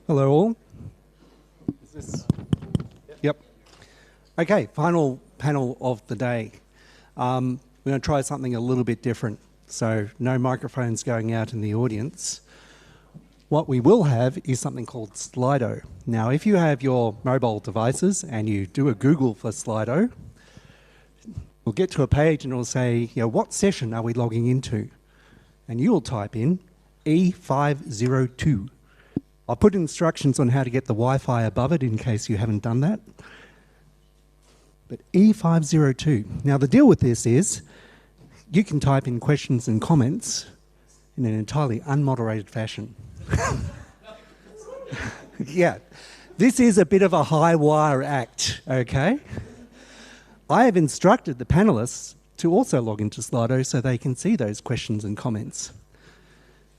Hello all. Is this? Yep. Okay, final panel of the day. We're going to try something a little bit different. So no microphones going out in the audience. What we will have is something called Slido. Now, if you have your mobile devices and you do a Google for Slido, we'll get to a page and it'll say, what session are we logging into? And you'll type in E502. I'll put instructions on how to get the Wi-Fi above it in case you haven't done that. But E502. Now, the deal with this is you can type in questions and comments in an entirely unmoderated fashion. Yeah, this is a bit of a high wire act, okay? I have instructed the panelists to also log into Slido so they can see those questions and comments.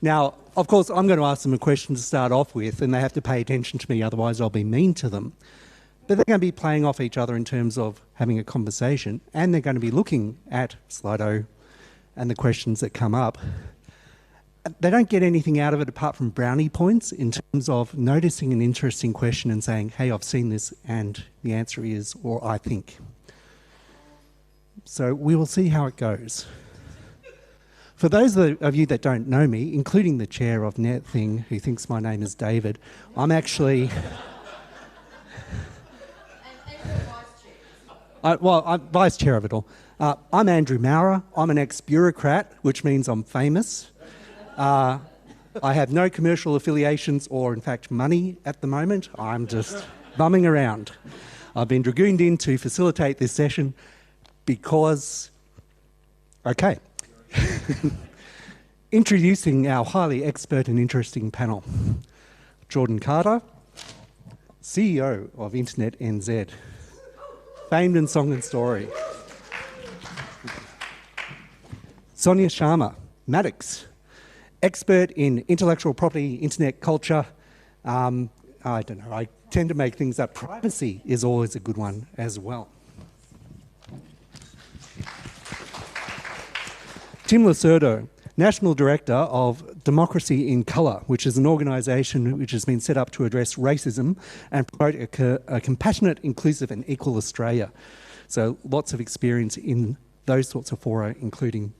Now, of course, I'm going to ask them a question to start off with, and they have to pay attention to me, otherwise I'll be mean to them. But they're going to be playing off each other in terms of having a conversation, and they're going to be looking at Slido and the questions that come up. They don't get anything out of it apart from brownie points in terms of noticing an interesting question and saying, hey, I've seen this, and the answer is, or I think. So we will see how it goes. For those of you that don't know me, including the chair of NetThing, who thinks my name is David, I'm actually... I'm vice chair of it all. I'm Andrew Maurer. I'm an ex-bureaucrat, which means I'm famous. I have no commercial affiliations or, in fact, money at the moment. I'm just bumming around. I've been dragooned in to facilitate this session because... Okay. Introducing our highly expert and interesting panel. Jordan Carter, CEO of Internet NZ, famed in song and story. Sonia Sharma, Maddox, expert in intellectual property, internet culture. I don't know, I tend to make things up. Privacy is always a good one as well. Tim Lacerdo, National Director of Democracy in Colour, which is an organisation which has been set up to address racism and promote a compassionate, inclusive and equal Australia. So lots of experience in those sorts of fora, including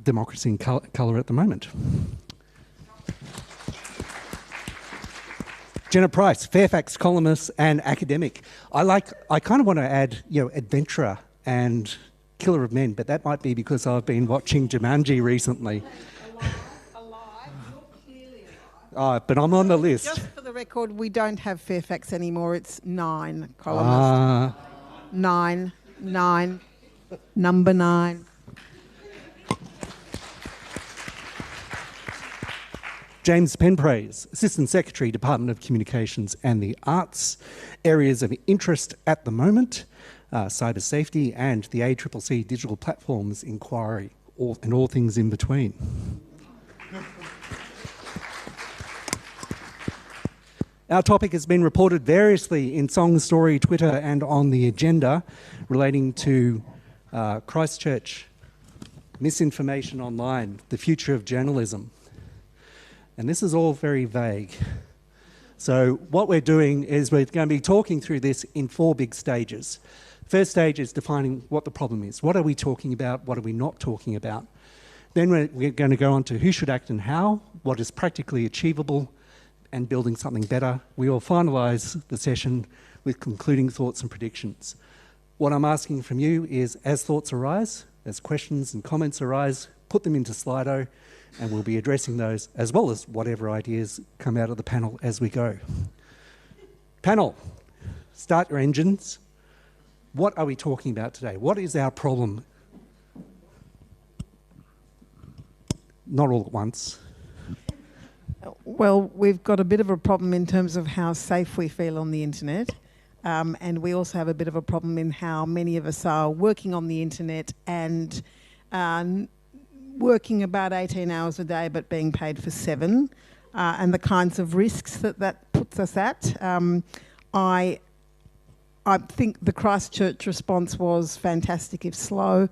democracy in colour at the moment. Jenna Price, Fairfax columnist and academic. I kind of want to add, adventurer and killer of men, but that might be because I've been watching Jumanji recently. Alive. You're clearly alive. But I'm on the list. Just for the record, we don't have Fairfax anymore. It's 9 columnists. 9. Number 9. James Penpraise, Assistant Secretary, Department of Communications and the Arts. Areas of interest at the moment, cyber safety and the ACCC Digital Platforms Inquiry, and all things in between. Our topic has been reported variously in Song Story, Twitter and on the agenda relating to Christchurch, misinformation online, the future of journalism. And this is all very vague. So what we're doing is we're going to be talking through this in 4 big stages. First stage is defining what the problem is. What are we talking about? What are we not talking about? Then we're going to go on to who should act and how, what is practically achievable, and building something better. We will finalise the session with concluding thoughts and predictions. What I'm asking from you is, as thoughts arise, as questions and comments arise, put them into Slido, and we'll be addressing those as well as whatever ideas come out of the panel as we go. Panel, start your engines. What are we talking about today? What is our problem? Not all at once. Well, we've got a bit of a problem in terms of how safe we feel on the internet. And we also have a bit of a problem in how many of us are working on the internet and working about 18 hours a day but being paid for 7, and the kinds of risks that puts us at. I think the Christchurch response was fantastic, if slow.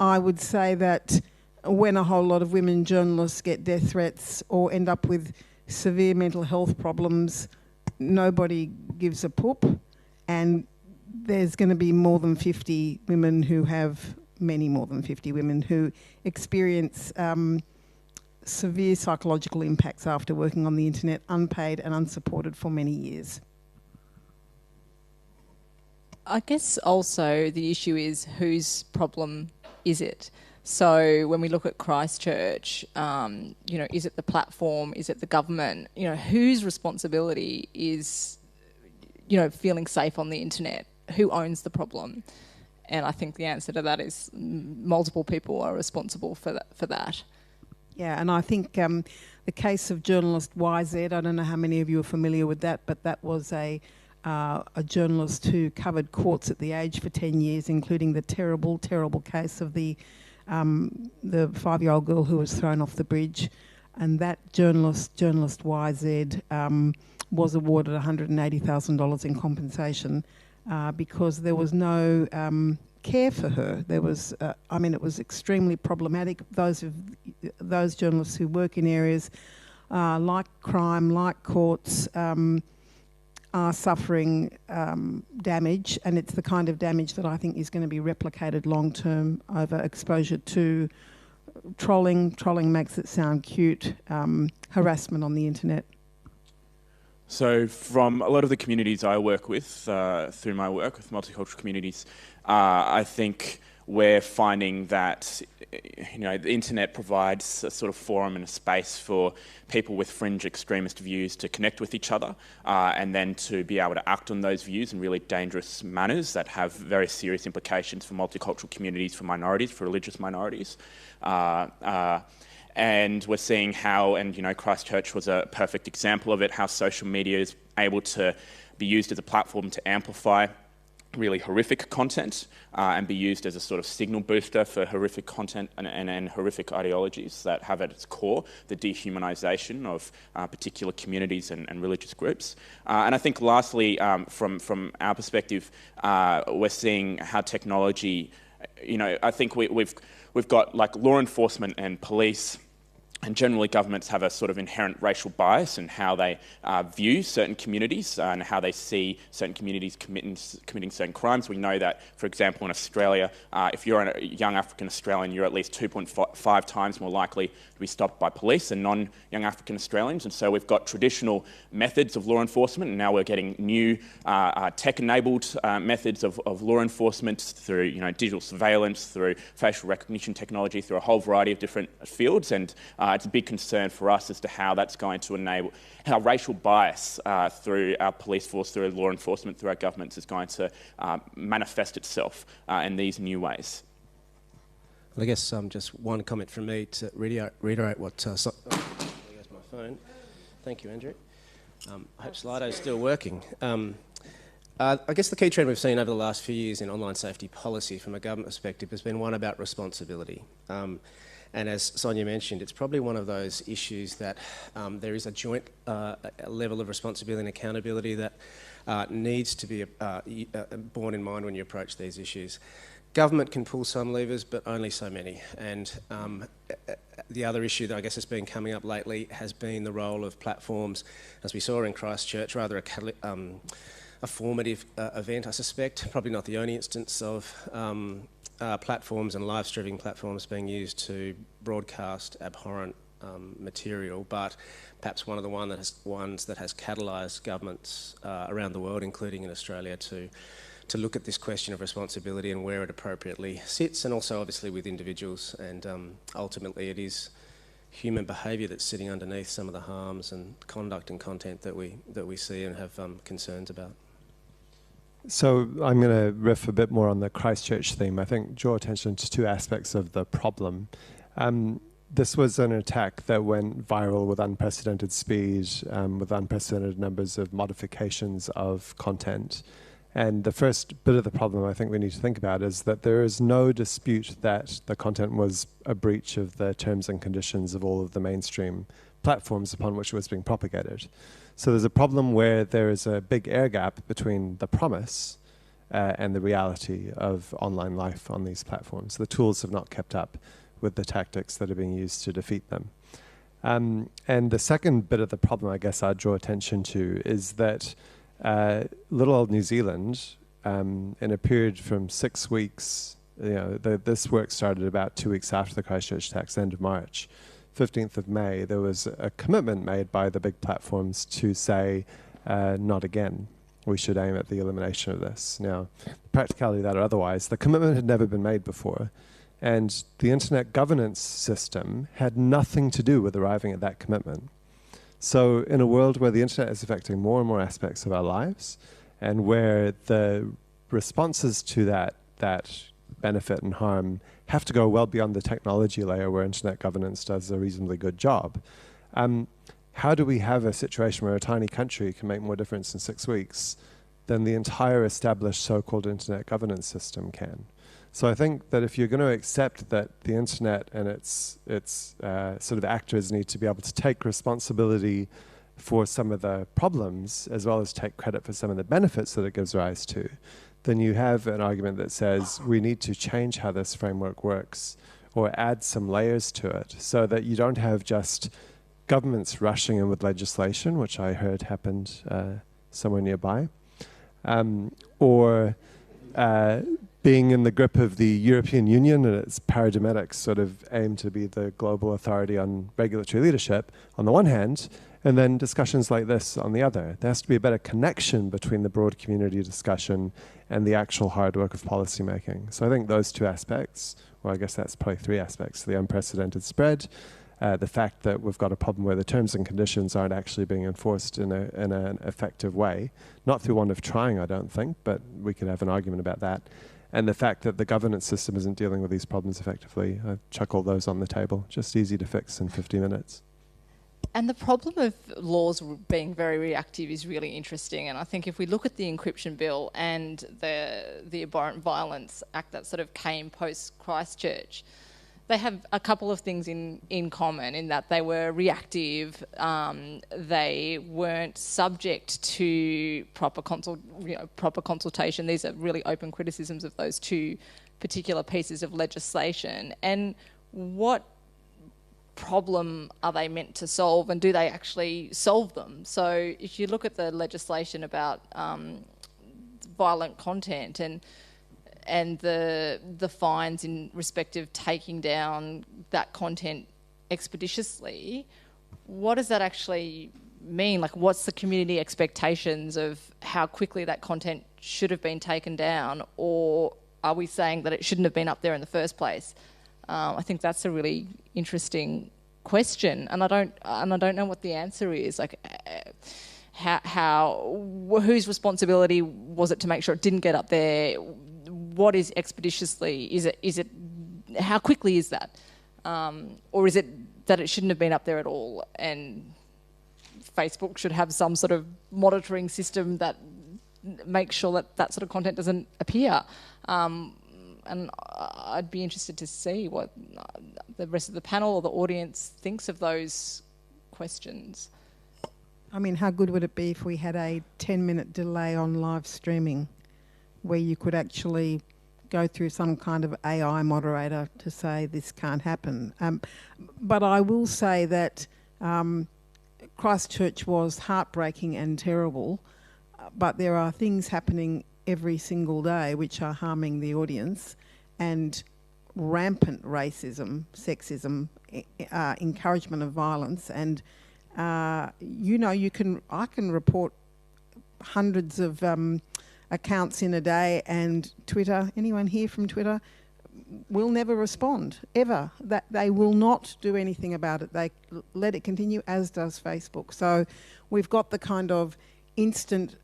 I would say that when a whole lot of women journalists get death threats or end up with severe mental health problems, nobody gives a poop, and there's going to be more than 50 women who have, many more than 50 women who experience severe psychological impacts after working on the internet, unpaid and unsupported for many years. I guess also the issue is whose problem is it? So when we look at Christchurch, is it the platform? Is it the government? Whose responsibility is, feeling safe on the internet? Who owns the problem? And I think the answer to that is multiple people are responsible for that. Yeah, and I think the case of journalist YZ, I don't know how many of you are familiar with that, but that was a journalist who covered courts at The Age for 10 years, including the terrible, terrible case of the 5-year-old girl who was thrown off the bridge. And that journalist YZ, was awarded $180,000 in compensation because there was no care for her. There was, it was extremely problematic. Those journalists who work in areas like crime, like courts, are suffering damage, and it's the kind of damage that I think is going to be replicated long term over exposure to trolling. Trolling makes it sound cute. Harassment on the internet. So from a lot of the communities I work with, through my work with multicultural communities, I think we're finding that the internet provides a sort of forum and a space for people with fringe extremist views to connect with each other and then to be able to act on those views in really dangerous manners that have very serious implications for multicultural communities, for minorities, for religious minorities. And we're seeing how, and Christchurch was a perfect example of it, how social media is able to be used as a platform to amplify really horrific content and be used as a sort of signal booster for horrific content and horrific ideologies that have at its core the dehumanisation of particular communities and religious groups. And I think lastly, from our perspective, we're seeing how technology, I think we've got like law enforcement and police, and generally governments have a sort of inherent racial bias in how they view certain communities and how they see certain communities committing certain crimes. We know that, for example, in Australia, if you're a young African Australian, you're at least 2.5 times more likely to be stopped by police than non-young African Australians. And so we've got traditional methods of law enforcement, and now we're getting new tech-enabled methods of law enforcement through digital surveillance, through facial recognition technology, through a whole variety of different fields. And it's a big concern for us as to how that's going to enable, how racial bias through our police force, through law enforcement, through our governments is going to manifest itself in these new ways. Well, I guess just one comment from me to reiterate what... there goes my phone. Thank you, Andrew. I hope Slido's still working. I guess the key trend we've seen over the last few years in online safety policy from a government perspective has been one about responsibility. And as Sonia mentioned, it's probably one of those issues that there is a joint level of responsibility and accountability that needs to be borne in mind when you approach these issues. Government can pull some levers, but only so many. And the other issue that I guess has been coming up lately has been the role of platforms, as we saw in Christchurch, rather a formative event, I suspect. Probably not the only instance of platforms and live streaming platforms being used to broadcast abhorrent material, but perhaps one of the ones that has catalysed governments around the world, including in Australia, to look at this question of responsibility and where it appropriately sits, and also obviously with individuals. And ultimately it is human behaviour that's sitting underneath some of the harms and conduct and content that we see and have concerns about. So I'm going to riff a bit more on the Christchurch theme. I think draw attention to two aspects of the problem. This was an attack that went viral with unprecedented speed, with unprecedented numbers of modifications of content. And the first bit of the problem I think we need to think about is that there is no dispute that the content was a breach of the terms and conditions of all of the mainstream platforms upon which it was being propagated. So there's a problem where there is a big air gap between the promise and the reality of online life on these platforms. The tools have not kept up with the tactics that are being used to defeat them. And the second bit of the problem, I guess, I'd draw attention to is that little old New Zealand, in a period from 6 weeks, this work started about 2 weeks after the Christchurch attacks, end of March. 15th of May, there was a commitment made by the big platforms to say, not again. We should aim at the elimination of this. Now, practicality of that or otherwise, the commitment had never been made before. And the internet governance system had nothing to do with arriving at that commitment. So in a world where the internet is affecting more and more aspects of our lives, and where the responses to that benefit and harm have to go well beyond the technology layer where internet governance does a reasonably good job, how do we have a situation where a tiny country can make more difference in 6 weeks than the entire established so-called internet governance system can? So I think that if you're going to accept that the internet and its sort of actors need to be able to take responsibility for some of the problems as well as take credit for some of the benefits that it gives rise to, then you have an argument that says we need to change how this framework works or add some layers to it so that you don't have just governments rushing in with legislation, which I heard happened somewhere nearby, or being in the grip of the European Union and its paradigmatic sort of aim to be the global authority on regulatory leadership on the one hand, and then discussions like this on the other. There has to be a better connection between the broad community discussion and the actual hard work of policy making. So I think those two aspects, well, I guess that's probably three aspects: the unprecedented spread, the fact that we've got a problem where the terms and conditions aren't actually being enforced in an effective way, not through want of trying, I don't think, but we could have an argument about that, and the fact that the governance system isn't dealing with these problems effectively. I chuck all those on the table, just easy to fix in 50 minutes. And the problem of laws being very reactive is really interesting. And I think if we look at the encryption bill and the Abhorrent Violence Act that sort of came post-Christchurch, they have a couple of things in common in that they were reactive, they weren't subject to proper consultation. These are really open criticisms of those two particular pieces of legislation. And what problem are they meant to solve, and do they actually solve them? So if you look at the legislation about violent content and the fines in respect of taking down that content expeditiously, what does that actually mean? Like, what's the community expectations of how quickly that content should have been taken down, or are we saying that it shouldn't have been up there in the first place? I think that's a really interesting question, and I don't know what the answer is. Like, whose responsibility was it to make sure it didn't get up there? What is expeditiously? Is it how quickly is that, or is it that it shouldn't have been up there at all, and Facebook should have some sort of monitoring system that makes sure that that sort of content doesn't appear? And I'd be interested to see what the rest of the panel or the audience thinks of those questions. I mean, how good would it be if we had a 10-minute delay on live streaming where you could actually go through some kind of AI moderator to say this can't happen? But I will say that Christchurch was heartbreaking and terrible, but there are things happening every single day which are harming the audience, and rampant racism, sexism, encouragement of violence, and I can report hundreds of accounts in a day, and Twitter, anyone here from Twitter, will never respond, ever. That they will not do anything about it. They let it continue, as does Facebook. So we've got the kind of instant,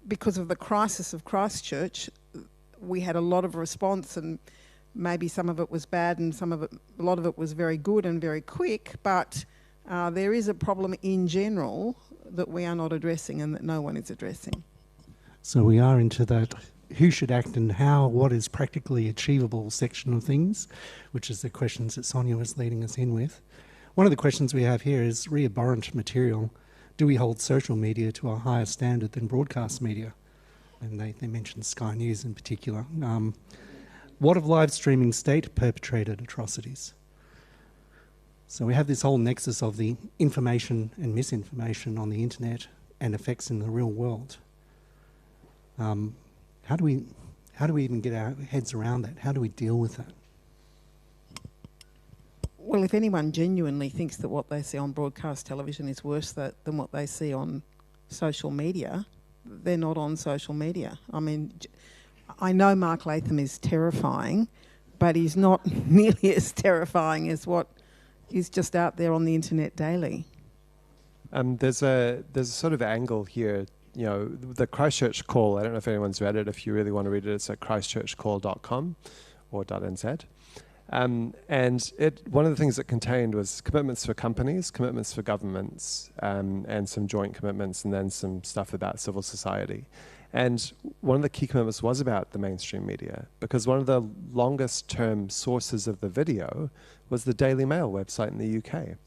because of the crisis of Christchurch, we had a lot of response, and maybe some of it was bad and a lot of it was very good and very quick, but there is a problem in general that we are not addressing and that no one is addressing. So we are into that who should act and how, what is practically achievable section of things, which is the questions that Sonia was leading us in with. One of the questions we have here is re-abhorrent material. Do we hold social media to a higher standard than broadcast media? And they mentioned Sky News in particular. What of live streaming state-perpetrated atrocities? So we have this whole nexus of the information and misinformation on the internet and effects in the real world. How do we even get our heads around that? How do we deal with that? Well, if anyone genuinely thinks that what they see on broadcast television is worse than what they see on social media, they're not on social media. I mean, I know Mark Latham is terrifying, but he's not nearly as terrifying as what is just out there on the internet daily. There's a sort of angle here. You know, the Christchurch Call, I don't know if anyone's read it. If you really want to read it, it's at christchurchcall.com or .nz. And one of the things it contained was commitments for companies, commitments for governments, and some joint commitments, and then some stuff about civil society. And one of the key commitments was about the mainstream media, because one of the longest term sources of the video was the Daily Mail website in the UK.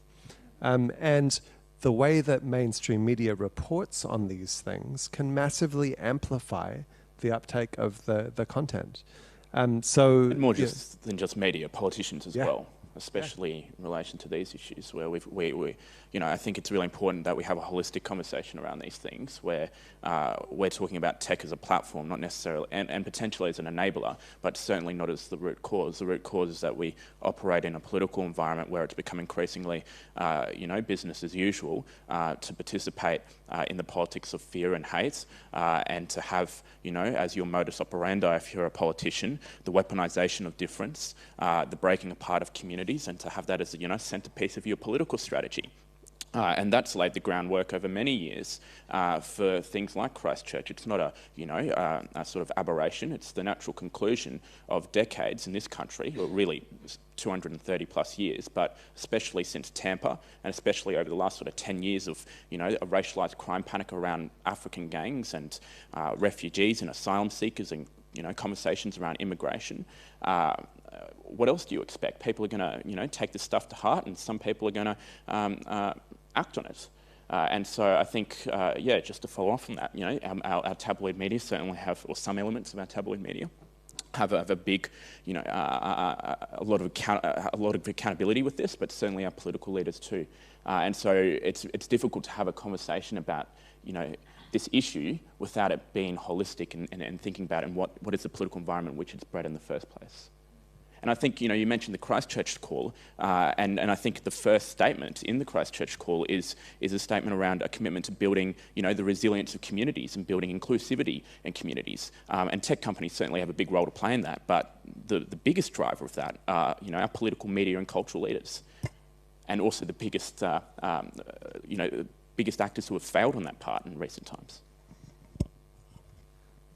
And the way that mainstream media reports on these things can massively amplify the uptake of the content. So And more just than just media, politicians as Yeah. well, especially in relation to these issues, where we I think it's really important that we have a holistic conversation around these things, where we're talking about tech as a platform, not necessarily, and potentially as an enabler, but certainly not as the root cause. The root cause is that we operate in a political environment where it's become increasingly, business as usual to participate in the politics of fear and hate, and to have, as your modus operandi, if you're a politician, the weaponization of difference, the breaking apart of communities, and to have that as a centerpiece of your political strategy. And that's laid the groundwork over many years for things like Christchurch. It's not a sort of aberration. It's the natural conclusion of decades in this country, or really 230 plus years, but especially since Tampa, and especially over the last sort of 10 years of, a racialised crime panic around African gangs and refugees and asylum seekers, and, conversations around immigration. What else do you expect? People are going to, take this stuff to heart, and some people are going to act on it. And so I think, just to follow on from that, our tabloid media certainly have, or some elements of our tabloid media have a big, a lot of accountability with this, but certainly our political leaders too. And so it's difficult to have a conversation about, this issue without it being holistic and thinking about and what is the political environment in which it's bred in the first place. And I think, you mentioned the Christchurch Call, and I think the first statement in the Christchurch Call is a statement around a commitment to building, the resilience of communities and building inclusivity in communities. And tech companies certainly have a big role to play in that, but the biggest driver of that are, our political media and cultural leaders, and also the biggest, biggest actors who have failed on that part in recent times.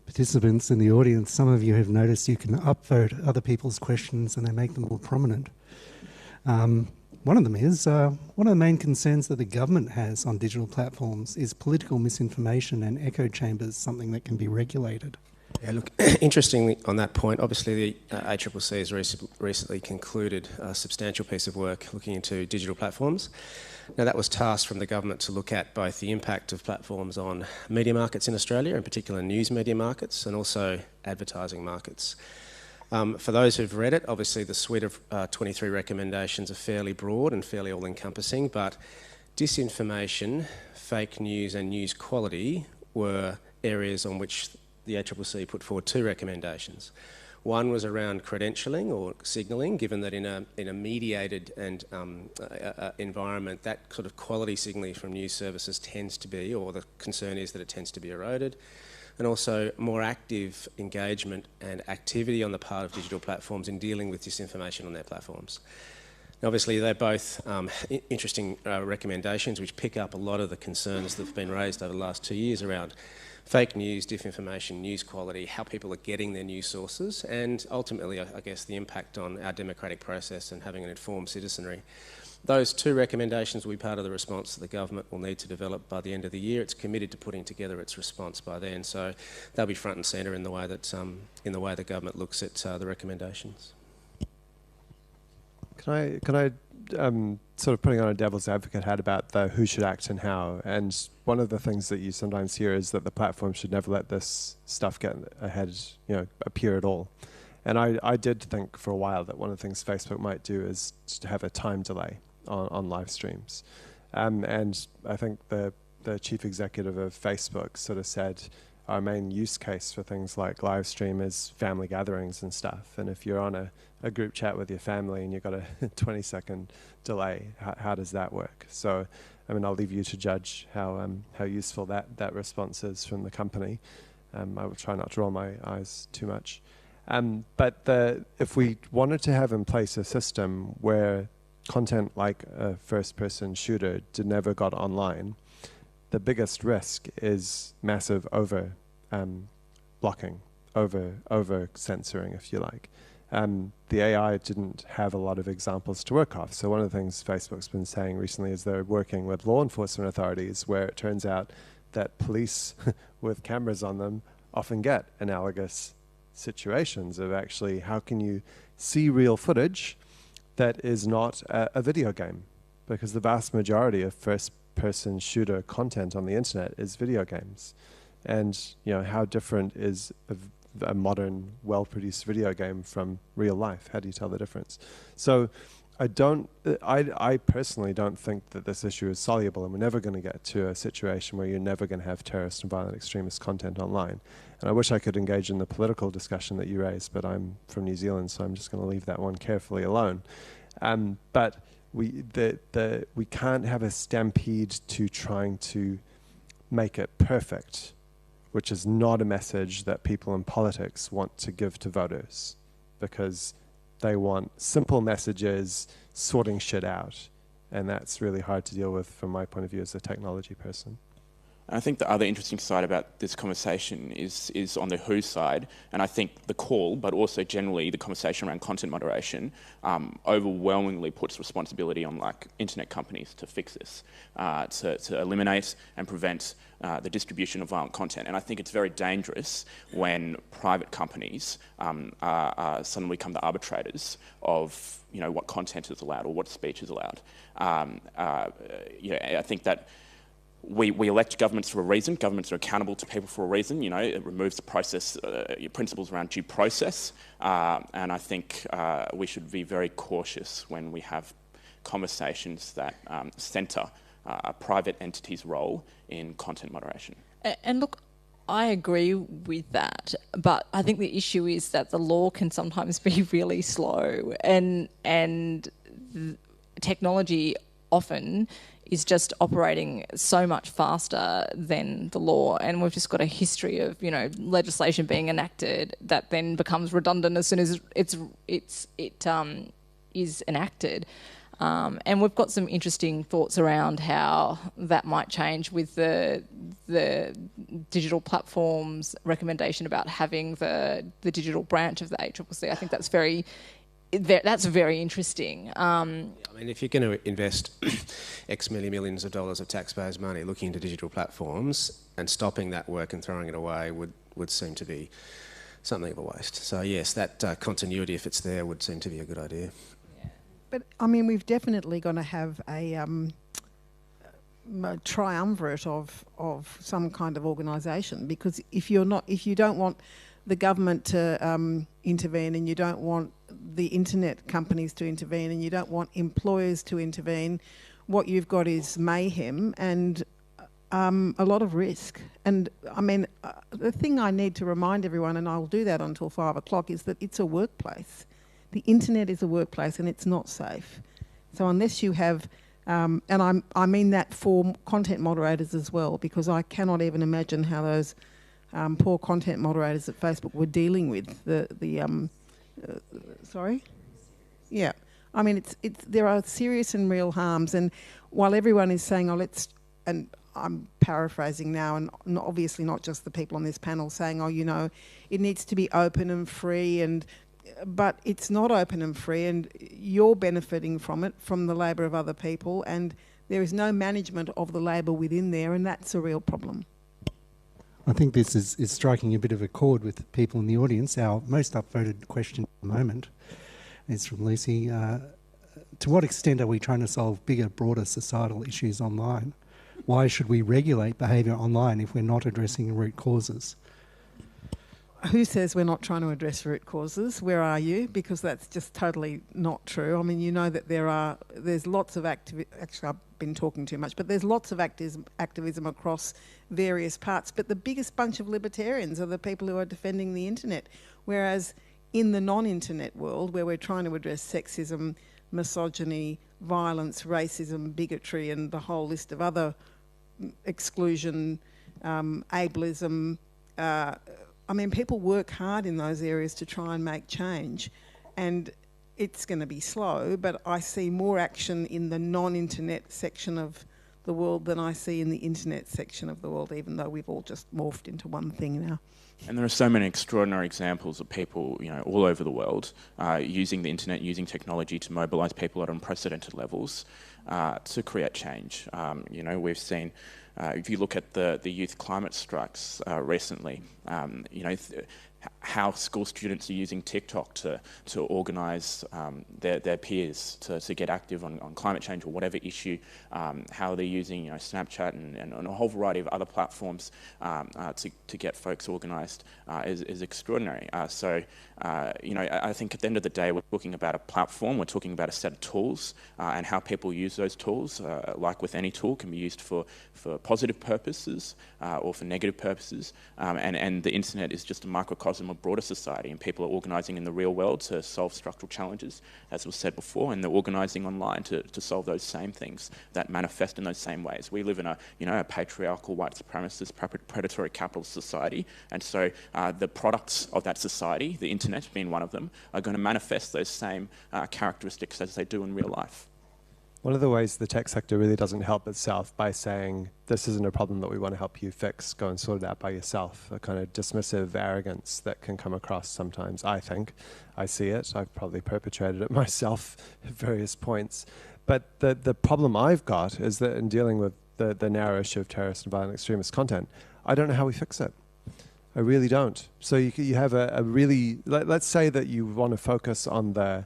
Participants in the audience, some of you have noticed you can upvote other people's questions and they make them more prominent. One of them is, one of the main concerns that the government has on digital platforms is political misinformation and echo chambers, something that can be regulated. Yeah, look, interestingly on that point, obviously the ACCC has recently concluded a substantial piece of work looking into digital platforms. Now, that was tasked from the government to look at both the impact of platforms on media markets in Australia, in particular news media markets, and also advertising markets. For those who've read it, obviously the suite of 23 recommendations are fairly broad and fairly all-encompassing, but disinformation, fake news and news quality were areas on which the ACCC put forward two recommendations. One was around credentialing or signalling, given that in a mediated and environment, that sort of quality signalling from news services tends to be, or the concern is that it tends to be eroded, and also more active engagement and activity on the part of digital platforms in dealing with disinformation on their platforms. Now, obviously, they're both interesting recommendations which pick up a lot of the concerns that have been raised over the last 2 years around fake news, disinformation, news quality, how people are getting their news sources, and ultimately, I guess, the impact on our democratic process and having an informed citizenry. Those two recommendations will be part of the response that the government will need to develop by the end of the year. It's committed to putting together its response by then, so they'll be front and centre in the way that the government looks at the recommendations. Can I sort of putting on a devil's advocate hat about the who should act and how, and one of the things that you sometimes hear is that the platform should never let this stuff get ahead, appear at all. And I did think for a while that one of the things Facebook might do is to have a time delay. on live streams. And I think the chief executive of Facebook sort of said our main use case for things like live stream is family gatherings and stuff. And if you're on a group chat with your family and you've got a 20-second delay, how does that work? So, I mean, I'll leave you to judge how useful that response is from the company. I will try not to roll my eyes too much. But if we wanted to have in place a system where content like a first-person shooter never got online, the biggest risk is massive blocking, over censoring, if you like. The AI didn't have a lot of examples to work off. So one of the things Facebook's been saying recently is they're working with law enforcement authorities, where it turns out that police with cameras on them often get analogous situations of actually how can you see real footage that is not a video game, because the vast majority of first-person shooter content on the internet is video games. And how different is a modern, well-produced video game from real life? How do you tell the difference? So I personally don't think that this issue is soluble, and we're never going to get to a situation where you're never going to have terrorist and violent extremist content online. And I wish I could engage in the political discussion that you raised, but I'm from New Zealand, so I'm just going to leave that one carefully alone. But we can't have a stampede to trying to make it perfect, which is not a message that people in politics want to give to voters, because they want simple messages, sorting shit out. And that's really hard to deal with from my point of view as a technology person. I think the other interesting side about this conversation is on the who side, and I think the call, but also generally the conversation around content moderation, overwhelmingly puts responsibility on internet companies to fix this, to eliminate and prevent the distribution of violent content. And I think it's very dangerous when private companies suddenly become the arbitrators of what content is allowed or what speech is allowed. I think that we elect governments for a reason. Governments are accountable to people for a reason. It removes the process, principles around due process. And I think we should be very cautious when we have conversations that centre a private entity's role in content moderation. And look, I agree with that, but I think the issue is that the law can sometimes be really slow, and technology often is just operating so much faster than the law, and we've just got a history of legislation being enacted that then becomes redundant as soon as it is enacted. And we've got some interesting thoughts around how that might change with the digital platforms recommendation about having the digital branch of the ACCC. I think that's very interesting. I mean, if you're going to invest X millions of dollars of taxpayers' money looking into digital platforms, and stopping that work and throwing it away would seem to be something of a waste. So yes, that continuity, if it's there, would seem to be a good idea. But I mean, we've definitely going to have a triumvirate of some kind of organisation, because if you don't want the government to intervene, and you don't want the internet companies to intervene, and you don't want employers to intervene, what you've got is mayhem and a lot of risk. And I mean, the thing I need to remind everyone, and I'll do that until 5 o'clock, is that it's a workplace. The internet is a workplace, and it's not safe. So unless you have, and I mean that for content moderators as well, because I cannot even imagine how those poor content moderators at Facebook were dealing with sorry? Yeah. I mean, there are serious and real harms, and while everyone is saying, and I'm paraphrasing now, and obviously not just the people on this panel saying, it needs to be open and free, but it's not open and free, and you're benefiting from it, from the labour of other people, and there is no management of the labour within there, and that's a real problem. I think this is striking a bit of a chord with people in the audience. Our most upvoted question at the moment is from Lucy. To what extent are we trying to solve bigger, broader societal issues online? Why should we regulate behaviour online if we're not addressing root causes? who says we're not trying to address root causes? Where are you? Because that's just totally not true. I mean, you know that there's lots of actually I've been talking too much, but there's lots of activism across various parts. But the biggest bunch of libertarians are the people who are defending the internet. Whereas in the non-internet world, where we're trying to address sexism, misogyny, violence, racism, bigotry, and the whole list of other exclusion, ableism, I mean, people work hard in those areas to try and make change, and it's going to be slow, but I see more action in the non-internet section of the world than I see in the internet section of the world, even though we've all just morphed into one thing now. And there are so many extraordinary examples of people, all over the world using the internet, using technology to mobilise people at unprecedented levels to create change. We've seen, if you look at the youth climate strikes recently, how school students are using TikTok to organise their peers to get active on climate change or whatever issue, how they're using Snapchat and a whole variety of other platforms to get folks organised is extraordinary. I think at the end of the day we're talking about a platform, we're talking about a set of tools and how people use those tools, like with any tool, can be used for positive purposes or for negative purposes, and the internet is just a microcosm of broader society, and people are organising in the real world to solve structural challenges, as was said before, and they're organising online to solve those same things that manifest in those same ways. We live in a patriarchal, white supremacist, predatory capitalist society, and so the products of that society, the internet being one of them, are going to manifest those same characteristics as they do in real life. One of the ways the tech sector really doesn't help itself by saying, this isn't a problem that we want to help you fix, go and sort it out by yourself. A kind of dismissive arrogance that can come across sometimes, I think. I see it. I've probably perpetrated it myself at various points. But the problem I've got is that in dealing with the narrow issue of terrorist and violent extremist content, I don't know how we fix it. I really don't. So you have a really, let's say that you want to focus on the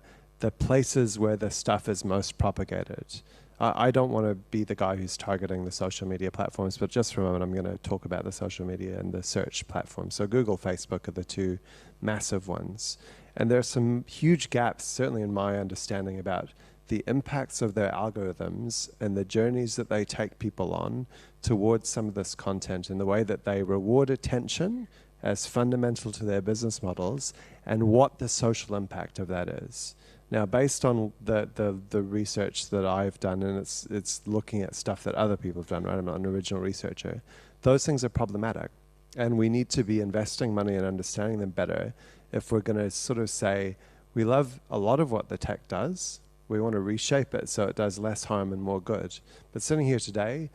places where the stuff is most propagated. I don't want to be the guy who's targeting the social media platforms, but just for a moment, I'm going to talk about the social media and the search platforms. So Google, Facebook are the two massive ones. And there are some huge gaps, certainly in my understanding, about the impacts of their algorithms and the journeys that they take people on towards some of this content in the way that they reward attention as fundamental to their business models and what the social impact of that is. Now, based on the research that I've done, and it's looking at stuff that other people have done, right? I'm not an original researcher. Those things are problematic, and we need to be investing money in understanding them better if we're going to sort of say, we love a lot of what the tech does, we want to reshape it so it does less harm and more good. But sitting here today,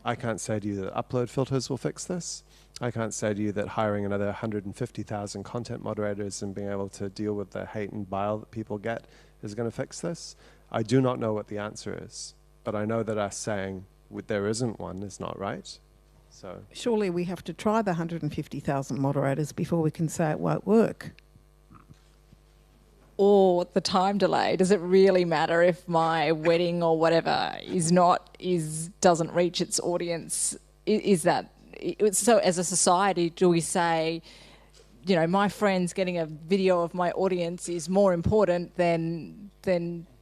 I can't say to you that upload filters will fix this. I can't say to you that hiring another 150,000 content moderators and being able to deal with the hate and bile that people get is going to fix this. I do not know what the answer is, but I know that us saying there isn't one is not right. So surely we have to try the 150,000 moderators before we can say it won't work. Or the time delay. Does it really matter if my wedding or whatever doesn't reach its audience? Is that so? As a society, do we say, my friends getting a video of my audience is more important than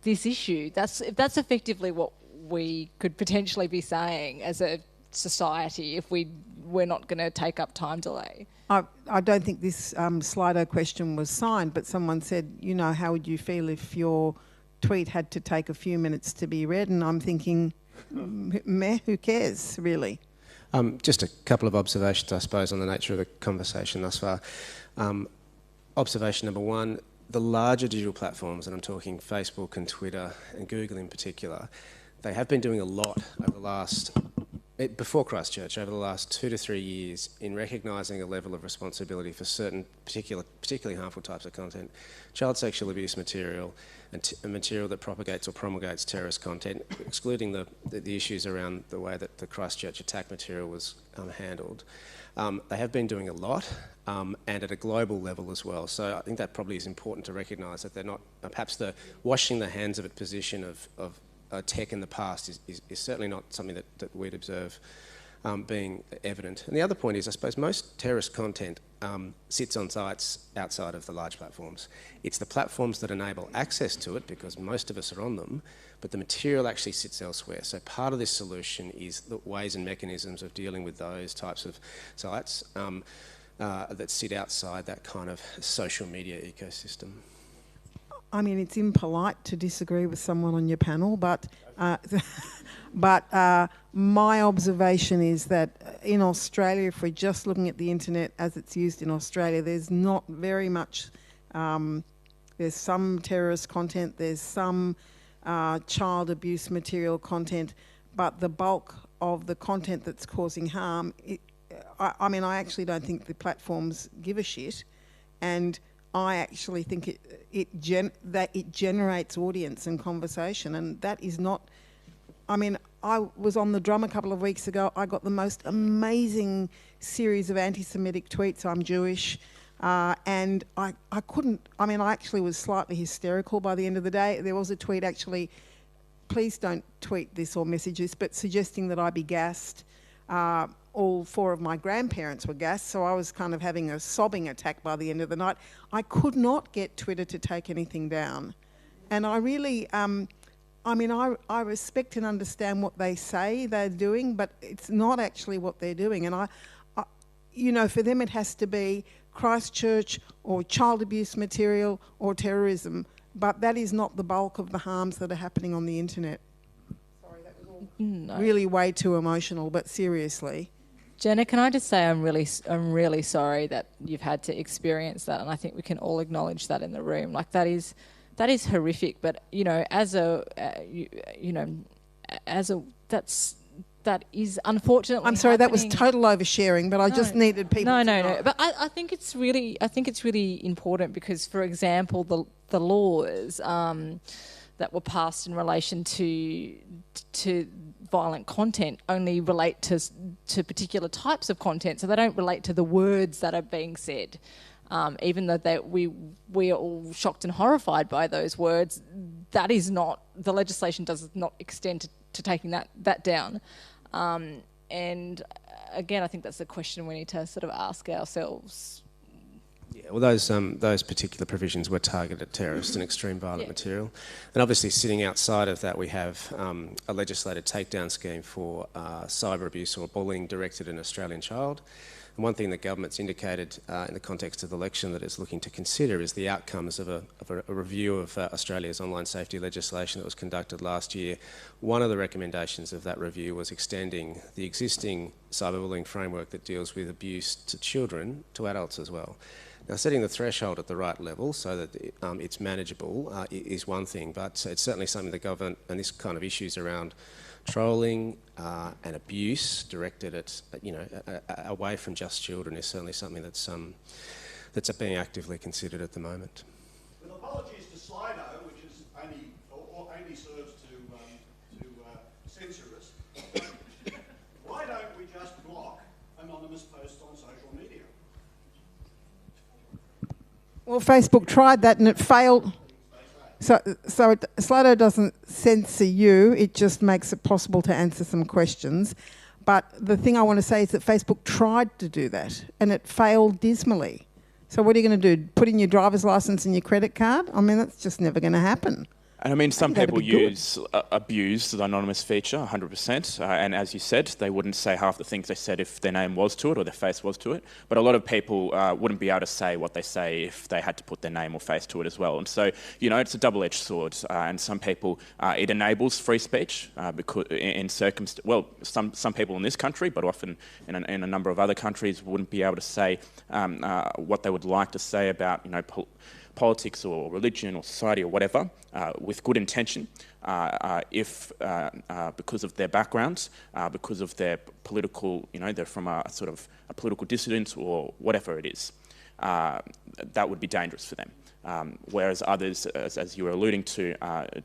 this issue? That's effectively what we could potentially be saying as a society if we're not going to take up time delay. I don't think this Slido question was signed, but someone said, how would you feel if your tweet had to take a few minutes to be read? And I'm thinking, meh, who cares, really? Just a couple of observations, I suppose, on the nature of the conversation thus far. Observation number one, the larger digital platforms, and I'm talking Facebook and Twitter and Google in particular, they have been doing a lot over the last... before Christchurch, over the last 2 to 3 years, in recognising a level of responsibility for certain particularly harmful types of content, child sexual abuse material, and material that propagates or promulgates terrorist content, excluding the issues around the way that the Christchurch attack material was handled. They have been doing a lot, and at a global level as well. So I think that probably is important to recognise that they're not, perhaps the washing the hands of it position of tech in the past is certainly not something that we'd observe being evident. And the other point is, I suppose, most terrorist content sits on sites outside of the large platforms. It's the platforms that enable access to it, because most of us are on them, but the material actually sits elsewhere. So part of this solution is the ways and mechanisms of dealing with those types of sites that sit outside that kind of social media ecosystem. I mean, it's impolite to disagree with someone on your panel, but my observation is that in Australia, if we're just looking at the internet as it's used in Australia, there's not very much. There's some terrorist content, there's some child abuse material content, but the bulk of the content that's causing harm, I mean, I actually don't think the platforms give a shit, and I actually think it generates audience and conversation, and that is not. I mean, I was on the drum a couple of weeks ago. I got the most amazing series of anti-Semitic tweets. I'm Jewish, and I couldn't. I mean, I actually was slightly hysterical by the end of the day. There was a tweet actually. Please don't tweet this or message this, but suggesting that I be gassed. All four of my grandparents were gassed, so I was kind of having a sobbing attack by the end of the night. I could not get Twitter to take anything down. And I really, I mean, I respect and understand what they say they're doing, but it's not actually what they're doing. And I you know, for them it has to be Christchurch or child abuse material or terrorism, but that is not the bulk of the harms that are happening on the internet. Sorry, that was all really way too emotional, but seriously. Jenna, can I just say I'm really sorry that you've had to experience that, and I think we can all acknowledge that in the room. Like that is horrific. But you know, that is unfortunately. I'm sorry, happening. that was total oversharing, but I just needed people. to know. But I think it's really important because, for example, the laws that were passed in relation to violent content only relate to particular types of content, so they don't relate to the words that are being said. Even though we are all shocked and horrified by those words, that is not, the legislation does not extend to taking that down. And again, I think that's a question we need to sort of ask ourselves. Yeah, well, those particular provisions were targeted at terrorist and extreme violent material. And obviously sitting outside of that, we have a legislated takedown scheme for cyber abuse or bullying directed at an Australian child. And one thing the government's indicated in the context of the election that it's looking to consider is the outcomes of a review of Australia's online safety legislation that was conducted last year. One of the recommendations of that review was extending the existing cyberbullying framework that deals with abuse to children to adults as well. Now, setting the threshold at the right level so that it's manageable is one thing, but it's certainly something the government, and this kind of issues around trolling and abuse directed at, away from just children is certainly something that's being actively considered at the moment. With apologies to Slido, which is only serves to censor us, why don't we just block anonymous posts on social media? Well, Facebook tried that and it failed. So Slido doesn't censor you, it just makes it possible to answer some questions. But the thing I want to say is that Facebook tried to do that and it failed dismally. So what are you going to do? Put in your driver's license and your credit card? I mean, that's just never going to happen. And I mean, some people abuse the anonymous feature 100%. And as you said, they wouldn't say half the things they said if their name was to it or their face was to it. But a lot of people wouldn't be able to say what they say if they had to put their name or face to it as well. And so, it's a double-edged sword. And some people, it enables free speech because some people in this country, but often in a number of other countries, wouldn't be able to say what they would like to say about, politics or religion or society or whatever, with good intention, if because of their backgrounds, because of their political, they're from a sort of a political dissident or whatever it is, that would be dangerous for them. Whereas others, as you were alluding to,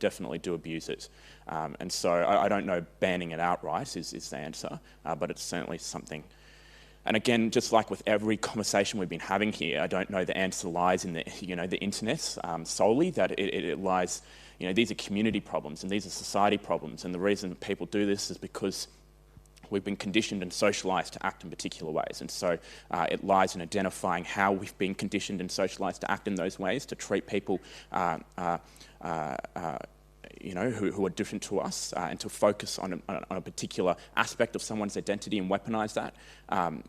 definitely do abuse it. And so I don't know banning it outright is the answer, but it's certainly something. And again, just like with every conversation we've been having here, I don't know the answer lies in the internet solely. That it lies, these are community problems and these are society problems. And the reason people do this is because we've been conditioned and socialised to act in particular ways. And so it lies in identifying how we've been conditioned and socialised to act in those ways, to treat people who are different to us, and to focus on a particular aspect of someone's identity and weaponise that.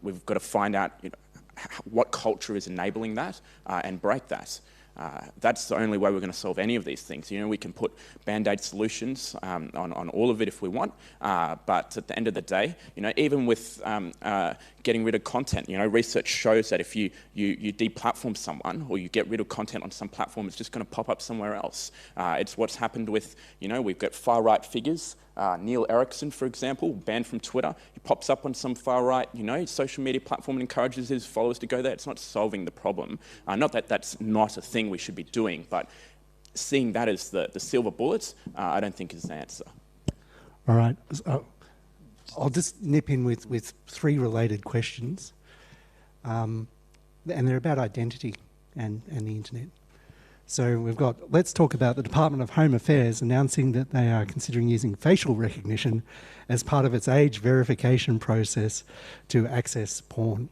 We've got to find out what culture is enabling that and break that. That's the only way we're going to solve any of these things. We can put band-aid solutions on all of it if we want, but at the end of the day, even with getting rid of content, research shows that if you deplatform someone or you get rid of content on some platform, it's just going to pop up somewhere else. It's what's happened with, we've got far-right figures. Neil Erickson, for example, banned from Twitter. He pops up on some far-right, social media platform and encourages his followers to go there. It's not solving the problem. Not that that's not a thing we should be doing, but seeing that as the silver bullets, I don't think is the answer. All right. I'll just nip in with three related questions. And they're about identity and the internet. So let's talk about the Department of Home Affairs announcing that they are considering using facial recognition as part of its age verification process to access porn.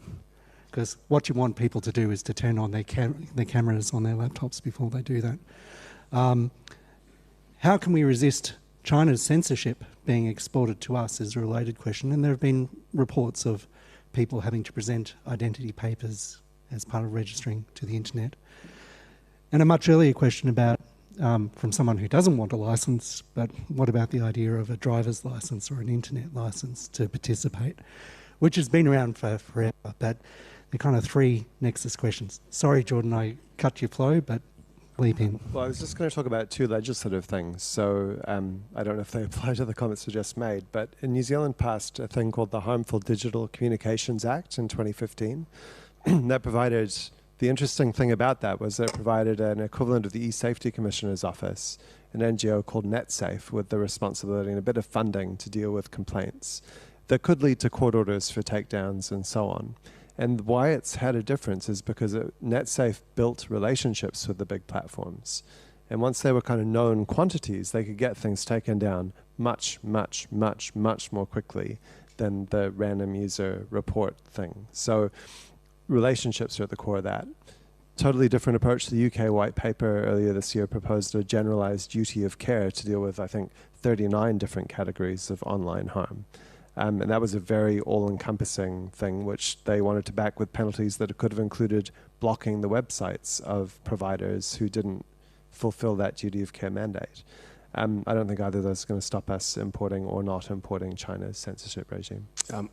Because what you want people to do is to turn on their cameras on their laptops before they do that. How can we resist China's censorship being exported to us is a related question, and there have been reports of people having to present identity papers as part of registering to the internet. And a much earlier question about, from someone who doesn't want a licence, but what about the idea of a driver's licence or an internet licence to participate, which has been around for forever, but the kind of three nexus questions. Sorry, Jordan, I cut your flow, but leap in. Well, I was just going to talk about two legislative things. So I don't know if they apply to the comments we just made, but in New Zealand passed a thing called the Harmful Digital Communications Act in 2015 that provided... The interesting thing about that was that it provided an equivalent of the E-Safety Commissioner's Office, an NGO called NetSafe, with the responsibility and a bit of funding to deal with complaints that could lead to court orders for takedowns and so on. And why it's had a difference is because NetSafe built relationships with the big platforms. And once they were kind of known quantities, they could get things taken down much, much, much, much more quickly than the random user report thing. So relationships are at the core of that. Totally different approach. The UK white paper earlier this year proposed a generalized duty of care to deal with, I think, 39 different categories of online harm. And that was a very all-encompassing thing, which they wanted to back with penalties that could have included blocking the websites of providers who didn't fulfill that duty of care mandate. I don't think either of those is going to stop us importing or not importing China's censorship regime.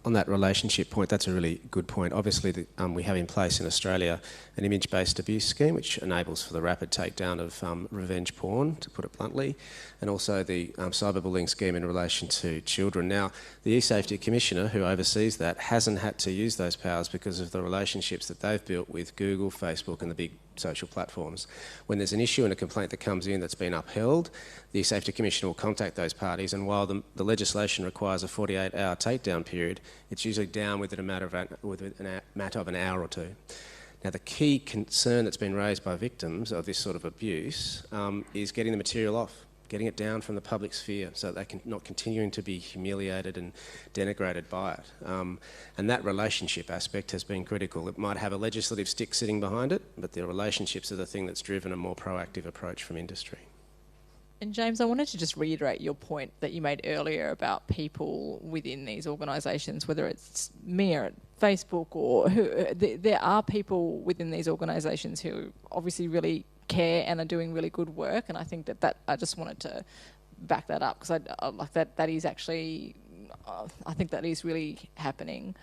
On that relationship point, that's a really good point. Obviously, we have in place in Australia an image-based abuse scheme which enables for the rapid takedown of revenge porn, to put it bluntly, and also the cyberbullying scheme in relation to children. Now, the E-Safety Commissioner, who oversees that, hasn't had to use those powers because of the relationships that they've built with Google, Facebook and the big social platforms. When there's an issue and a complaint that comes in that's been upheld, the Safety Commissioner will contact those parties, and while the legislation requires a 48-hour takedown period, it's usually down within a matter of an hour or two. Now, the key concern that's been raised by victims of this sort of abuse is getting the material off, getting it down from the public sphere so that they can not continuing to be humiliated and denigrated by it. And that relationship aspect has been critical. It might have a legislative stick sitting behind it, but the relationships are the thing that's driven a more proactive approach from industry. And James, I wanted to just reiterate your point that you made earlier about people within these organisations, whether it's me or Facebook or there are people within these organisations who obviously really care and are doing really good work, and I think that I just wanted to back that up because I like that is actually I think that is really happening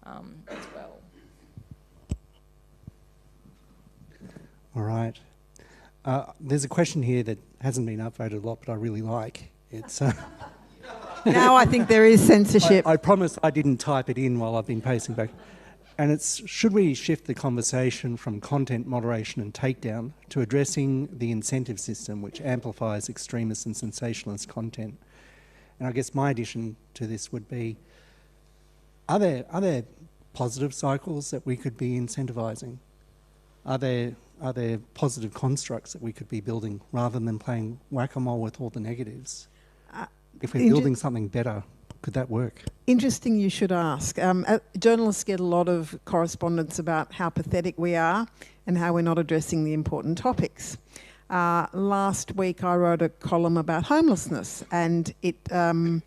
as well. All right. There's a question here that hasn't been upvoted a lot, but I really like. It's Now I think there is censorship. I promise I didn't type it in while I've been pacing back. And it's, should we shift the conversation from content moderation and takedown to addressing the incentive system which amplifies extremist and sensationalist content? And I guess my addition to this would be, are there positive cycles that we could be incentivising? Are there positive constructs that we could be building rather than playing whack-a-mole with all the negatives? If we're building something better. Could that work? Interesting you should ask. Journalists get a lot of correspondence about how pathetic we are and how we're not addressing the important topics. Last week I wrote a column about homelessness, and it, there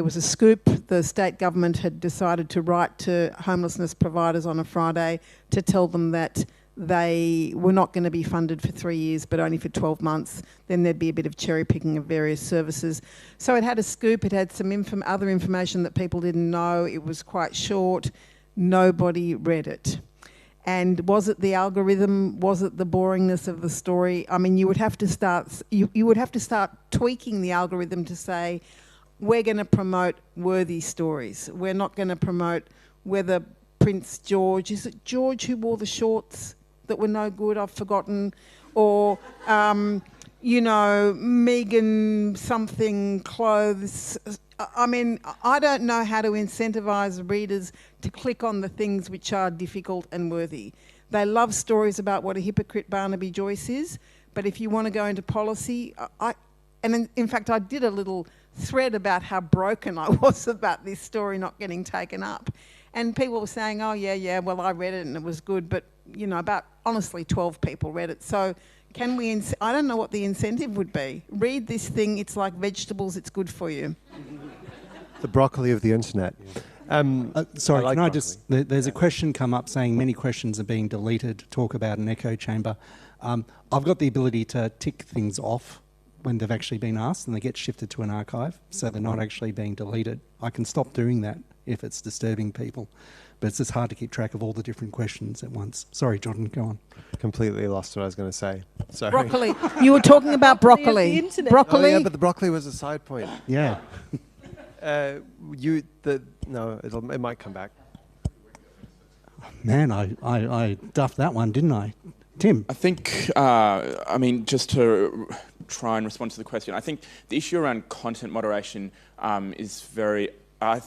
was a scoop. The state government had decided to write to homelessness providers on a Friday to tell them that they were not going to be funded for 3 years, but only for 12 months. Then there'd be a bit of cherry picking of various services. So it had a scoop. It had some other information that people didn't know. It was quite short. Nobody read it. And was it the algorithm? Was it the boringness of the story? I mean, you would have to start. You would have to start tweaking the algorithm to say, we're going to promote worthy stories. We're not going to promote whether Prince George, is it George who wore the shorts that were no good, I've forgotten, or, Megan something clothes. I mean, I don't know how to incentivise readers to click on the things which are difficult and worthy. They love stories about what a hypocrite Barnaby Joyce is, but if you want to go into policy, in fact, I did a little thread about how broken I was about this story not getting taken up. And people were saying, oh, yeah, well, I read it and it was good, but, about, honestly, 12 people read it. So can we, I don't know what the incentive would be. Read this thing, it's like vegetables, it's good for you. The broccoli of the internet. Sorry, like can I broccoli. there's a question come up saying many questions are being deleted, talk about an echo chamber. I've got the ability to tick things off when they've actually been asked and they get shifted to an archive, so they're not actually being deleted. I can stop doing that if it's disturbing people, but it's just hard to keep track of all the different questions at once. Sorry, Jordan, go on. Completely lost what I was going to say. Sorry. Broccoli. You were talking about broccoli. Broccoli. Oh, yeah, but the broccoli was a side point. Yeah. It might come back. Man, I duffed that one, didn't I? Tim? I think, just to try and respond to the question, I think the issue around content moderation is very, I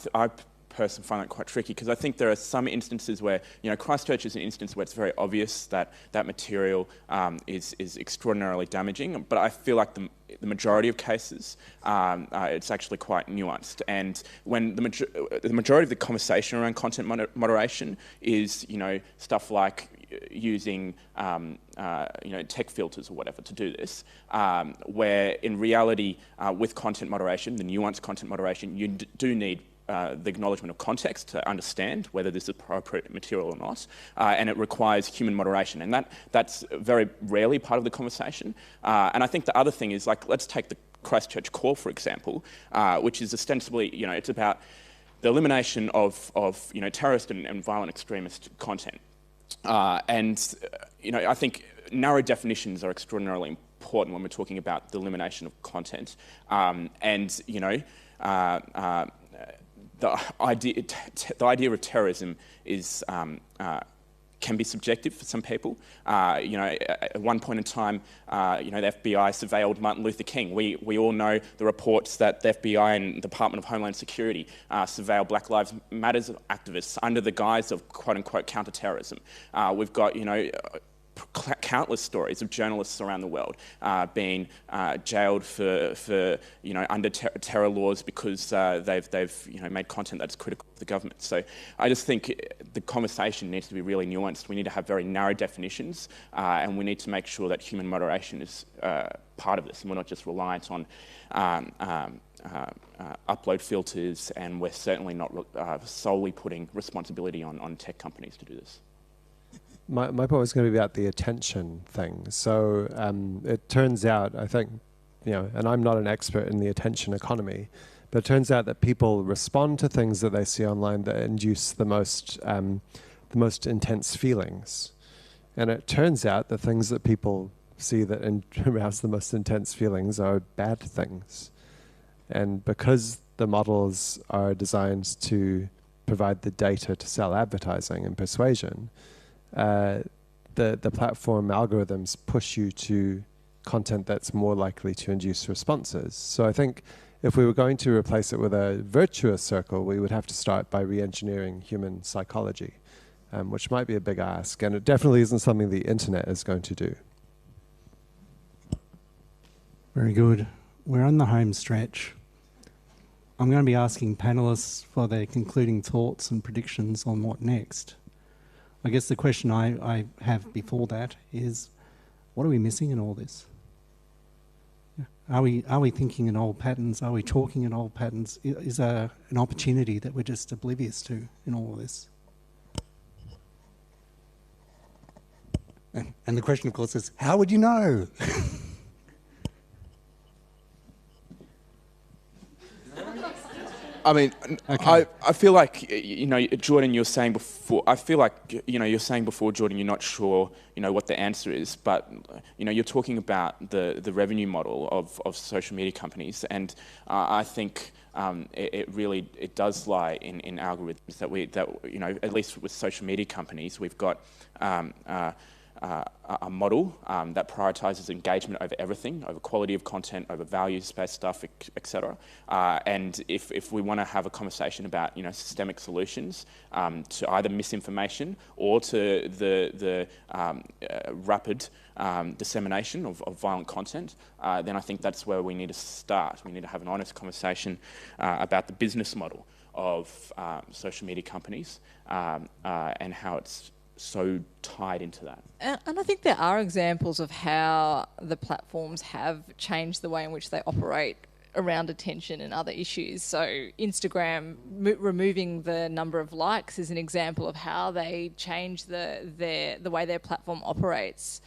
personally find that quite tricky, because I think there are some instances where, Christchurch is an instance where it's very obvious that that material is extraordinarily damaging, but I feel like the majority of cases, it's actually quite nuanced. And when the majority of the conversation around content moderation is, stuff like using tech filters or whatever to do this, where in reality with content moderation, the nuanced content moderation, you do need the acknowledgement of context to understand whether this is appropriate material or not, and it requires human moderation, and that's very rarely part of the conversation. And I think the other thing is, like, let's take the Christchurch call, for example, which is ostensibly, it's about the elimination of terrorist and violent extremist content. I think narrow definitions are extraordinarily important when we're talking about the elimination of content. The idea of terrorism is can be subjective for some people. At one point in time, the FBI surveilled Martin Luther King. We all know the reports that the FBI and the Department of Homeland Security surveil Black Lives Matter activists under the guise of quote-unquote counter-terrorism. We've got, countless stories of journalists around the world being jailed for under terror laws because they've made content that's critical of the government. So I just think the conversation needs to be really nuanced. We need to have very narrow definitions, and we need to make sure that human moderation is part of this, and we're not just reliant on upload filters, and we're certainly not solely putting responsibility on tech companies to do this. My point was going to be about the attention thing. So it turns out, I think, and I'm not an expert in the attention economy, but it turns out that people respond to things that they see online that induce the most intense feelings. And it turns out the things that people see that arouse the most intense feelings are bad things. And because the models are designed to provide the data to sell advertising and persuasion, the platform algorithms push you to content that's more likely to induce responses. So I think if we were going to replace it with a virtuous circle, we would have to start by re-engineering human psychology, which might be a big ask, and it definitely isn't something the internet is going to do. Very good. We're on the home stretch. I'm going to be asking panellists for their concluding thoughts and predictions on what next. I guess the question I have before that is, what are we missing in all this? Are we thinking in old patterns? Are we talking in old patterns? Is there an opportunity that we're just oblivious to in all of this? And the question, of course, is, how would you know? I mean, Okay. I feel like, Jordan, you're saying before, I feel like, you're saying before, Jordan, you're not sure, what the answer is, but, you're talking about the revenue model of social media companies, and I think it does lie in algorithms that at least with social media companies, we've got a model that prioritises engagement over everything, over quality of content, over values-based stuff, etc. And if we want to have a conversation about systemic solutions to either misinformation or to the rapid dissemination of violent content, then I think that's where we need to start. We need to have an honest conversation about the business model of social media companies and how it's so tied into that. And I think there are examples of how the platforms have changed the way in which they operate around attention and other issues. So Instagram removing the number of likes is an example of how they change the way their platform operates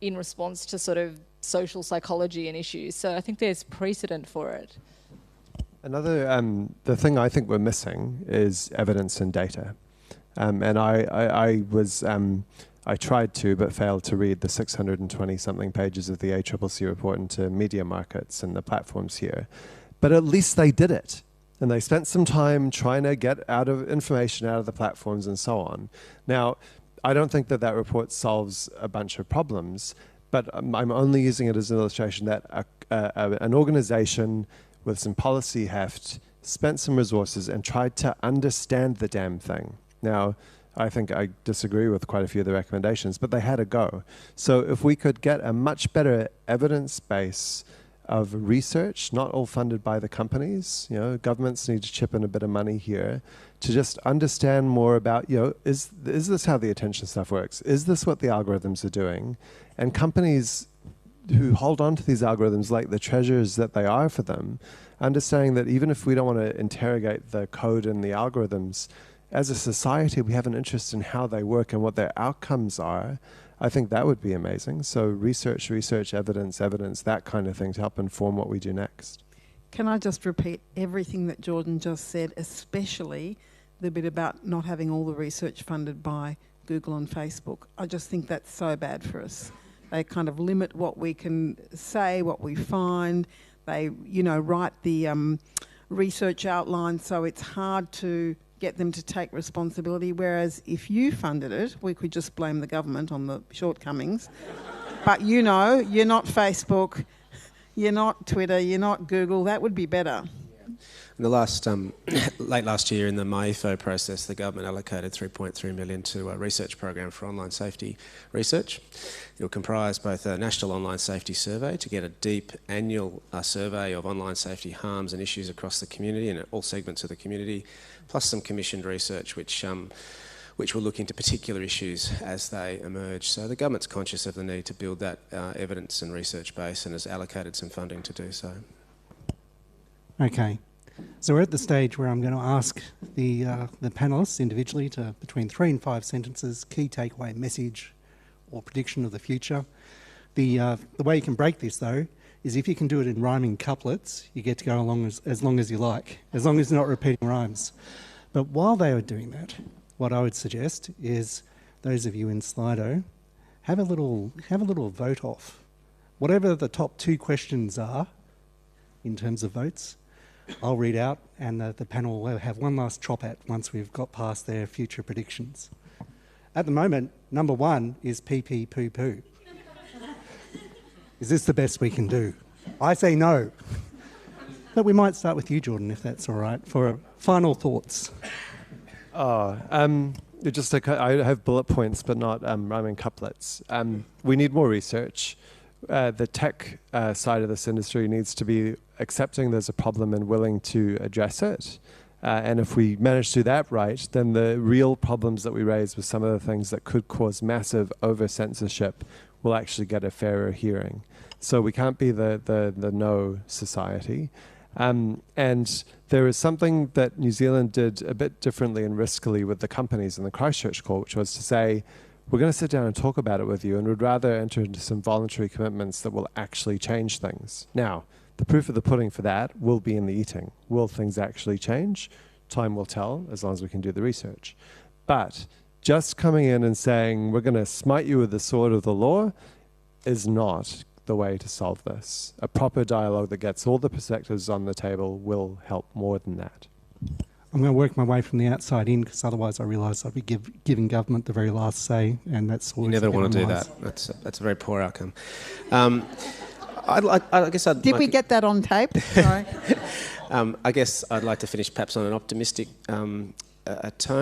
in response to sort of social psychology and issues. So I think there's precedent for it. Another, the thing I think we're missing is evidence and data. And I tried to, but failed to read the 620-something pages of the ACCC report into media markets and the platforms here. But at least they did it. And they spent some time trying to get information out of the platforms and so on. Now, I don't think that report solves a bunch of problems, but I'm only using it as an illustration that an organization with some policy heft spent some resources and tried to understand the damn thing. Now, I think I disagree with quite a few of the recommendations, but they had a go. So if we could get a much better evidence base of research, not all funded by the companies, governments need to chip in a bit of money here to just understand more about, is this how the attention stuff works? Is this what the algorithms are doing? And companies who hold on to these algorithms like the treasures that they are for them, understanding that even if we don't want to interrogate the code and the algorithms, as a society, we have an interest in how they work and what their outcomes are. I think that would be amazing. So research, evidence, that kind of thing to help inform what we do next. Can I just repeat everything that Jordan just said, especially the bit about not having all the research funded by Google and Facebook? I just think that's so bad for us. They kind of limit what we can say, what we find. They, write the research outline, so it's hard to get them to take responsibility, whereas if you funded it, we could just blame the government on the shortcomings. But you're not Facebook, you're not Twitter, you're not Google, that would be better. In the last, late last year in the MyEFO process, the government allocated $3.3 million to a research program for online safety research. It will comprise both a national online safety survey to get a deep annual survey of online safety harms and issues across the community and all segments of the community, plus some commissioned research which will look into particular issues as they emerge. So the government's conscious of the need to build that evidence and research base and has allocated some funding to do so. Okay. So we're at the stage where I'm going to ask the panellists individually to, between 3 and 5 sentences, key takeaway message or prediction of the future. The way you can break this, though, is if you can do it in rhyming couplets, you get to go along as long as you like, as long as you're not repeating rhymes. But while they are doing that, what I would suggest is those of you in Slido, have a little vote off. Whatever the top 2 questions are in terms of votes, I'll read out, and the panel will have one last chop at once we've got past their future predictions. At the moment, number 1 is pee poo poo. Is this the best we can do? I say no. But we might start with you, Jordan, if that's all right, for final thoughts. I have bullet points, but not rhyming couplets. We need more research. The tech side of this industry needs to be accepting there's a problem and willing to address it. And if we manage to do that right, then the real problems that we raise with some of the things that could cause massive over-censorship will actually get a fairer hearing. So we can't be the no society. And there is something that New Zealand did a bit differently and riskily with the companies in the Christchurch Court, which was to say, we're going to sit down and talk about it with you, and would rather enter into some voluntary commitments that will actually change things. Now, the proof of the pudding for that will be in the eating. Will things actually change? Time will tell, as long as we can do the research. But just coming in and saying, we're going to smite you with the sword of the law, is not the way to solve this. A proper dialogue that gets all the perspectives on the table will help more than that. I'm going to work my way from the outside in, because otherwise I realise I'd be giving government the very last say, and that's always... You never want to do that. That's a very poor outcome. I guess I'd... Did we get that on tape? Sorry. I guess I'd like to finish perhaps on an optimistic tone.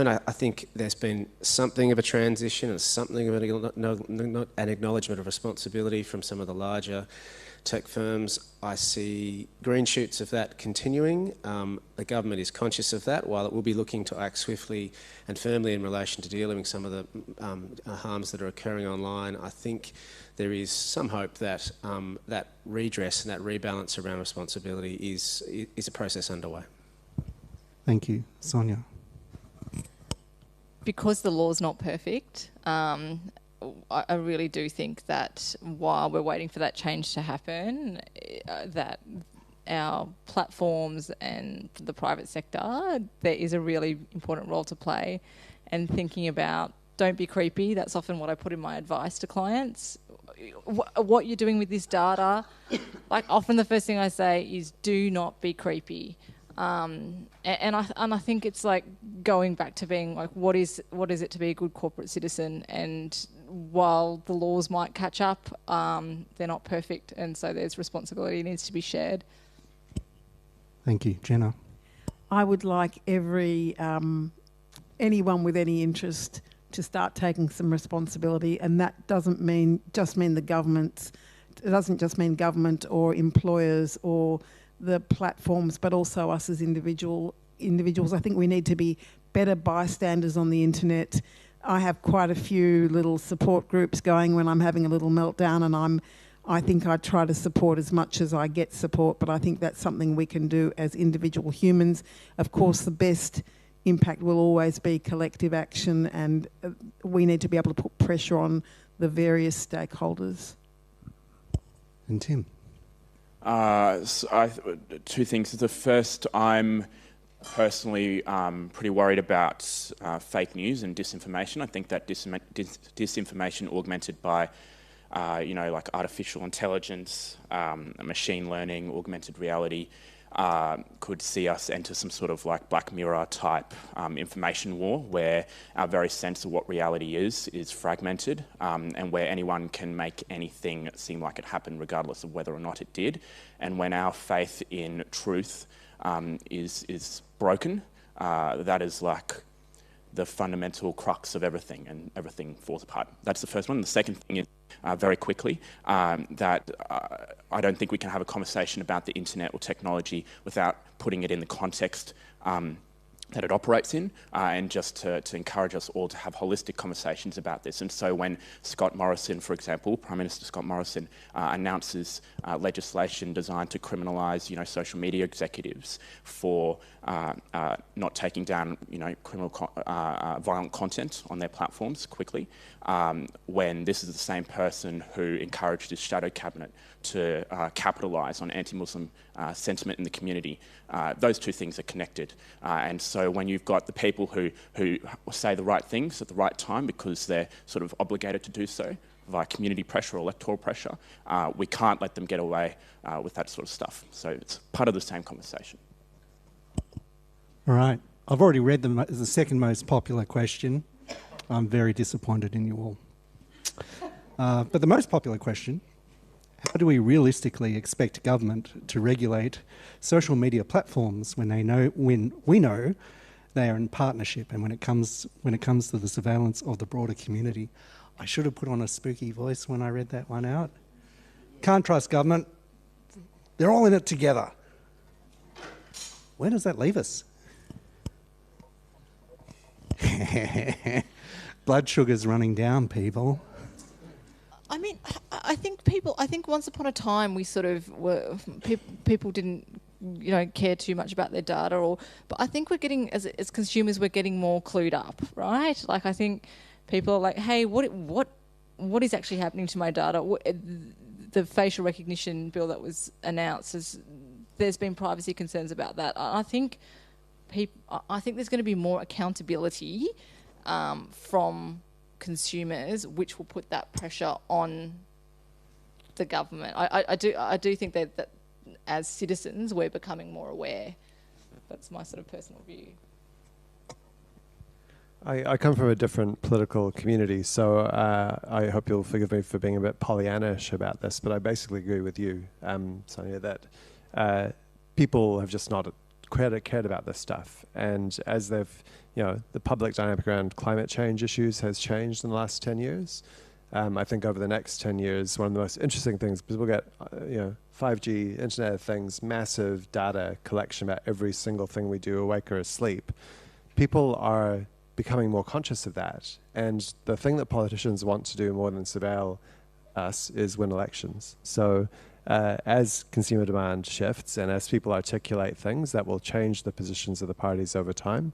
I think there's been something of a transition and something of an acknowledgement of responsibility from some of the larger tech firms. I see green shoots of that continuing. The government is conscious of that, while it will be looking to act swiftly and firmly in relation to dealing with some of the harms that are occurring online. I think there is some hope that that redress and that rebalance around responsibility is a process underway. Thank you. Sonia. Because the law's not perfect, I really do think that while we're waiting for that change to happen, that our platforms and the private sector, there is a really important role to play. And thinking about, don't be creepy, that's often what I put in my advice to clients. What you're doing with this data, like often the first thing I say is, do not be creepy. And I think it's like going back to being like, what is it to be a good corporate citizen? And while the laws might catch up, they're not perfect, and so there's responsibility needs to be shared. Thank you. Jenna. I would like anyone with any interest to start taking some responsibility, and that doesn't just mean the governments. It doesn't just mean government or employers or the platforms, but also us as individuals. I think we need to be better bystanders on the internet. I have quite a few little support groups going when I'm having a little meltdown, and I think I try to support as much as I get support, but I think that's something we can do as individual humans. Of course, the best impact will always be collective action, and we need to be able to put pressure on the various stakeholders. And Tim. Two things. The first, I'm personally pretty worried about fake news and disinformation. I think that disinformation augmented by, like artificial intelligence, machine learning, augmented reality, could see us enter some sort of like Black Mirror type information war, where our very sense of what reality is fragmented, and where anyone can make anything seem like it happened regardless of whether or not it did. And when our faith in truth is broken, that is like the fundamental crux of everything, and everything falls apart. That's the first one. The second thing is, very quickly, that I don't think we can have a conversation about the internet or technology without putting it in the context that it operates in, and just to encourage us all to have holistic conversations about this. And so when Scott Morrison, for example, Prime Minister Scott Morrison, announces legislation designed to criminalise, social media executives for not taking down, violent content on their platforms quickly, when this is the same person who encouraged his shadow cabinet to capitalise on anti-Muslim sentiment in the community. Those two things are connected. And so when you've got the people who say the right things at the right time because they're sort of obligated to do so via community pressure or electoral pressure, we can't let them get away with that sort of stuff. So it's part of the same conversation. All right. I've already read them as the second most popular question. I'm very disappointed in you all. But the most popular question: how do we realistically expect government to regulate social media platforms when we know they are in partnership, and when it comes to the surveillance of the broader community? I should have put on a spooky voice when I read that one out. Can't trust government. They're all in it together. Where does that leave us? Blood sugar's running down, people. I mean, I think once upon a time we sort of were, people didn't, care too much about their data, but I think we're getting, as consumers, we're getting more clued up, right? Like, I think people are like, hey, what is actually happening to my data? The facial recognition bill that was announced, there's been privacy concerns about that. I think there's going to be more accountability from consumers, which will put that pressure on the government. I do think that as citizens we're becoming more aware. That's my sort of personal view. I come from a different political community, so I hope you'll forgive me for being a bit Pollyannish about this, but I basically agree with you, Sonia, that people have just not cared about this stuff. And as they've, the public dynamic around climate change issues has changed in the last 10 years. I think over the next 10 years, one of the most interesting things, because we'll get, 5G, Internet of Things, massive data collection about every single thing we do, awake or asleep. People are becoming more conscious of that. And the thing that politicians want to do more than surveil us is win elections. So as consumer demand shifts and as people articulate things, that will change the positions of the parties over time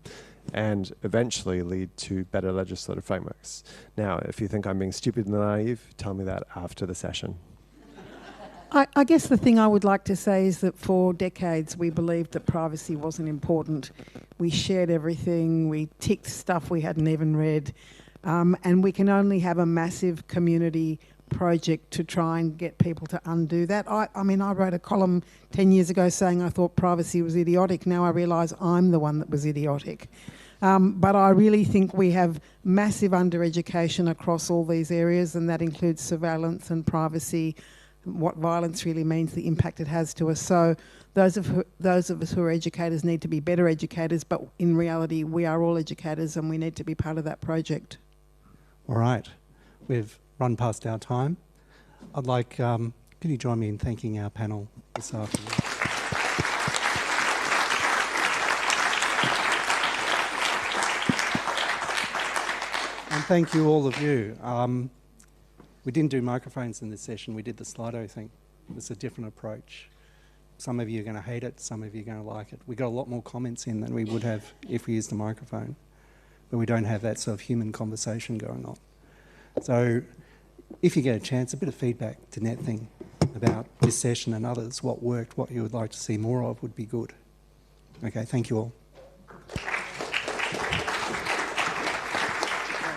and eventually lead to better legislative frameworks. Now, if you think I'm being stupid and naive, tell me that after the session. I guess the thing I would like to say is that for decades we believed that privacy wasn't important. We shared everything, we ticked stuff we hadn't even read, and we can only have a massive community project to try and get people to undo that. I mean, I wrote a column 10 years ago saying I thought privacy was idiotic. Now I realise I'm the one that was idiotic. But I really think we have massive undereducation across all these areas, and that includes surveillance and privacy, what violence really means, the impact it has to us. So those of us who are educators need to be better educators, but in reality we are all educators and we need to be part of that project. All right, we've run past our time. I'd like, can you join me in thanking our panel this afternoon? And thank you, all of you. We didn't do microphones in this session, we did the Slido thing. It's a different approach. Some of you are going to hate it, some of you are going to like it. We got a lot more comments in than we would have if we used the microphone. But we don't have that sort of human conversation going on. So if you get a chance, a bit of feedback to NetThing about this session and others, what worked, what you would like to see more of would be good. Okay, thank you all.